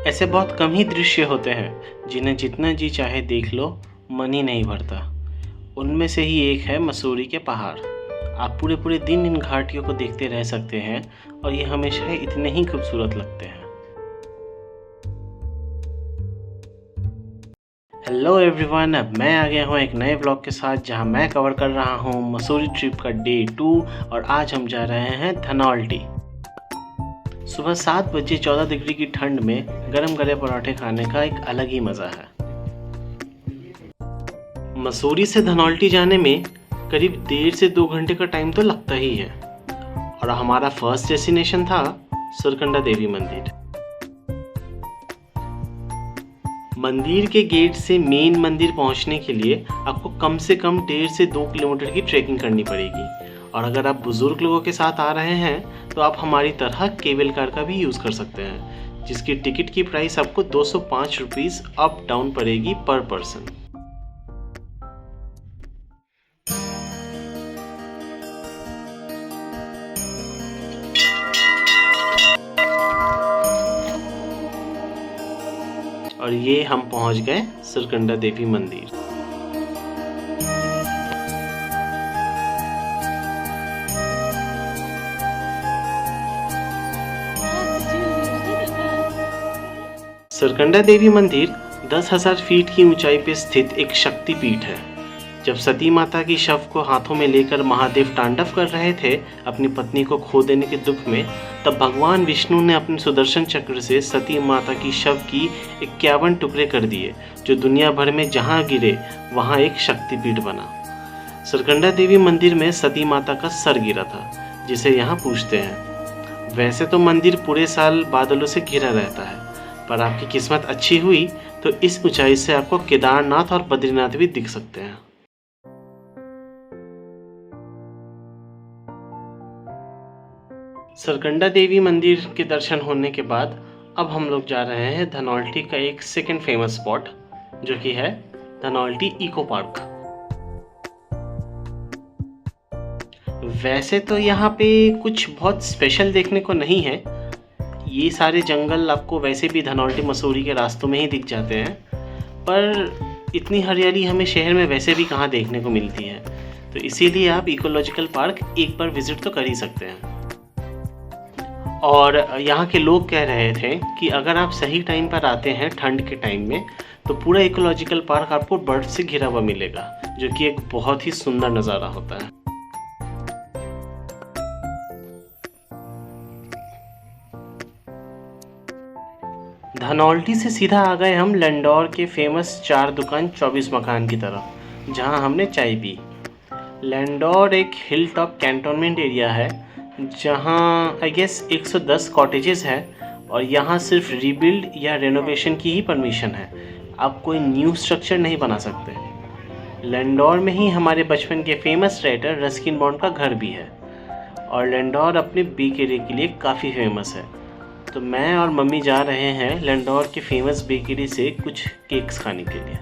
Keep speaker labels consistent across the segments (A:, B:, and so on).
A: ऐसे बहुत कम ही दृश्य होते हैं जिन्हें जितना जी चाहे देख लो, मन ही नहीं भरता। उनमें से ही एक है मसूरी के पहाड़। आप पूरे पूरे दिन इन घाटियों को देखते रह सकते हैं और ये हमेशा इतने ही खूबसूरत लगते हैं। हेलो एवरीवन, अब मैं आ गया हूँ एक नए व्लॉग के साथ जहाँ मैं कवर कर रहा हूँ मसूरी ट्रिप का डे 2 और आज हम जा रहे हैं धनौल्टी। सुबह 7 बजे 14 डिग्री की ठंड में गरम गरे पराठे खाने का एक अलग ही मज़ा है। मसूरी से धनौल्टी जाने में करीब 1.5 से 2 घंटे का टाइम तो लगता ही है और हमारा फर्स्ट डेस्टिनेशन था सुरकंडा देवी मंदिर। मंदिर के गेट से मेन मंदिर पहुंचने के लिए आपको कम से कम 1.5 से 2 किलोमीटर की ट्रैकिंग करनी पड़ेगी और अगर आप बुजुर्ग लोगों के साथ आ रहे हैं तो आप हमारी तरह केबल कार का भी यूज़ कर सकते हैं, जिसकी टिकट की प्राइस आपको 205 रुपीज़ अप डाउन पड़ेगी पर पर्सन। और ये हम पहुंच गए सुरकंडा देवी मंदिर। सुरकंडा देवी मंदिर 10,000 फीट की ऊंचाई पर स्थित एक शक्तिपीठ है। जब सती माता की शव को हाथों में लेकर महादेव तांडव कर रहे थे अपनी पत्नी को खो देने के दुख में, तब भगवान विष्णु ने अपने सुदर्शन चक्र से सती माता की शव की 51 टुकड़े कर दिए, जो दुनिया भर में जहाँ गिरे वहाँ एक शक्तिपीठ बना। सुरकंडा देवी मंदिर में सती माता का सर गिरा था, जिसे यहाँ पूजते हैं। वैसे तो मंदिर पूरे साल बादलों से घिरा रहता है, पर आपकी किस्मत अच्छी हुई तो इस ऊंचाई से आपको केदारनाथ और बद्रीनाथ भी दिख सकते हैं। सुरकंडा देवी मंदिर के दर्शन होने के बाद अब हम लोग जा रहे हैं धनौल्टी का एक सेकंड फेमस स्पॉट, जो कि है धनौल्टी इको पार्क। वैसे तो यहाँ पे कुछ बहुत स्पेशल देखने को नहीं है। ये सारे जंगल आपको वैसे भी धनौल्टी मसूरी के रास्तों में ही दिख जाते हैं, पर इतनी हरियाली हमें शहर में वैसे भी कहाँ देखने को मिलती है, तो इसीलिए आप इकोलॉजिकल पार्क एक बार विजिट तो कर ही सकते हैं। और यहाँ के लोग कह रहे थे कि अगर आप सही टाइम पर आते हैं ठंड के टाइम में, तो पूरा इकोलॉजिकल पार्क आपको बर्फ से घिरा हुआ मिलेगा, जो कि एक बहुत ही सुंदर नज़ारा होता है। धनौल्टी से सीधा आ गए हम लैंडौर के फेमस 4 दुकान 24 मकान की तरफ, जहां हमने चाय पी। लैंडौर एक हिल टॉप कैंटोनमेंट एरिया है जहां आई गेस 110 कॉटेजेस हैं और यहाँ सिर्फ रीबिल्ड या रेनोवेशन की ही परमिशन है। आप कोई न्यू स्ट्रक्चर नहीं बना सकते। लैंडौर में ही हमारे बचपन के फेमस राइटर रस्किन बॉन्ड का घर भी है और लैंडौर अपने बेकरी के लिए काफ़ी फेमस है। तो मैं और मम्मी जा रहे हैं लैंडौर के फेमस बेकरी से कुछ केक्स खाने के लिए।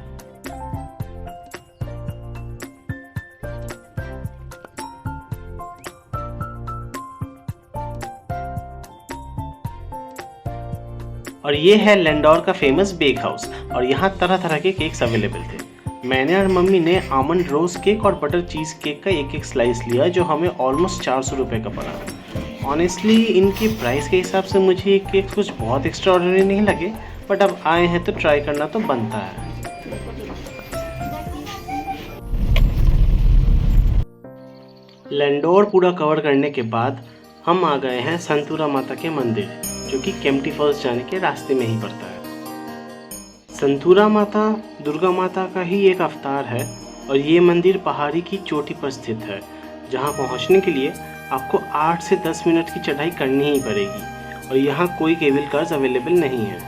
A: और ये है लैंडौर का फेमस बेक हाउस और यहाँ तरह तरह के केक्स अवेलेबल थे। मैंने और मम्मी ने आमंड रोज केक और बटर चीज़ केक का एक स्लाइस लिया, जो हमें ऑलमोस्ट 400 रुपये का पड़ा। ऑनेस्टली इनकी प्राइस के हिसाब से मुझे ये केक कुछ बहुत एक्स्ट्राऑर्डिनरी नहीं लगे, बट अब आए हैं तो ट्राई करना तो बनता है। लैंडौर पूरा कवर करने के बाद हम आ गए हैं संतूरा माता के मंदिर, जो कि केम्प्टी फॉल्स जाने के रास्ते में ही पड़ता है। संतूरा माता दुर्गा माता का ही एक अवतार है और ये मंदिर पहाड़ी की चोटी पर स्थित है, जहाँ पहुँचने के लिए आपको 8 से 10 मिनट की चढ़ाई करनी ही पड़ेगी और यहाँ कोई केबल कार्स अवेलेबल नहीं है।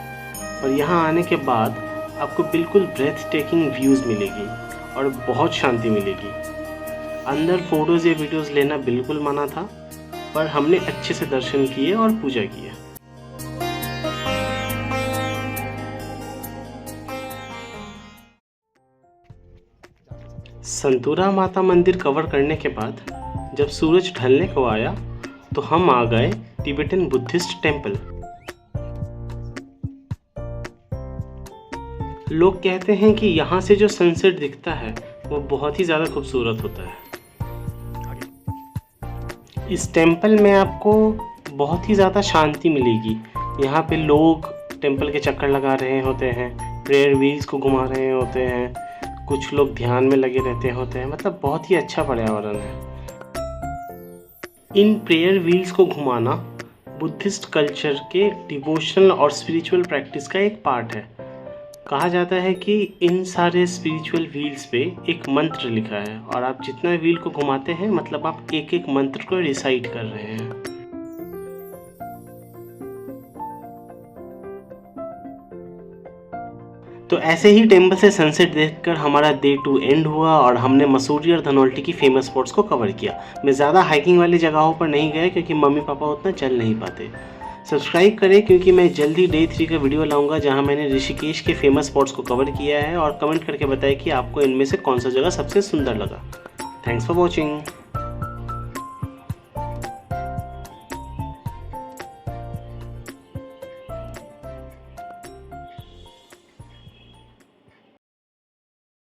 A: और यहाँ आने के बाद आपको बिल्कुल ब्रेथ टेकिंग व्यूज़ मिलेगी और बहुत शांति मिलेगी। अंदर फ़ोटोज़ या वीडियोज़ लेना बिल्कुल मना था, पर हमने अच्छे से दर्शन किए और पूजा की। संतूरा माता मंदिर कवर करने के बाद जब सूरज ढलने को आया तो हम आ गए तिब्बतन बुद्धिस्ट टेम्पल। लोग कहते हैं कि यहाँ से जो सनसेट दिखता है वो बहुत ही ज़्यादा खूबसूरत होता है। इस टेंपल में आपको बहुत ही ज़्यादा शांति मिलेगी। यहाँ पे लोग टेंपल के चक्कर लगा रहे होते हैं, प्रेयर व्हील्स को घुमा रहे होते हैं, कुछ लोग ध्यान में लगे रहते होते हैं, मतलब बहुत ही अच्छा पर्यावरण है। इन प्रेयर व्हील्स को घुमाना बुद्धिस्ट कल्चर के डिवोशनल और स्पिरिचुअल प्रैक्टिस का एक पार्ट है। कहा जाता है कि इन सारे स्पिरिचुअल व्हील्स पे एक मंत्र लिखा है और आप जितना व्हील को घुमाते हैं मतलब आप एक एक मंत्र को रिसाइट कर रहे हैं। तो ऐसे ही टेंपल से सनसेट देखकर हमारा डे 2 एंड हुआ और हमने मसूरी और धनौल्टी की फेमस स्पॉट्स को कवर किया। मैं ज़्यादा हाइकिंग वाली जगहों पर नहीं गया क्योंकि मम्मी पापा उतना चल नहीं पाते। सब्सक्राइब करें क्योंकि मैं जल्दी डे 3 का वीडियो लाऊंगा जहां मैंने ऋषिकेश के फेमस स्पॉट्स को कवर किया है, और कमेंट करके बताएं कि आपको इनमें से कौन सा जगह सबसे सुंदर लगा। Thanks for watching.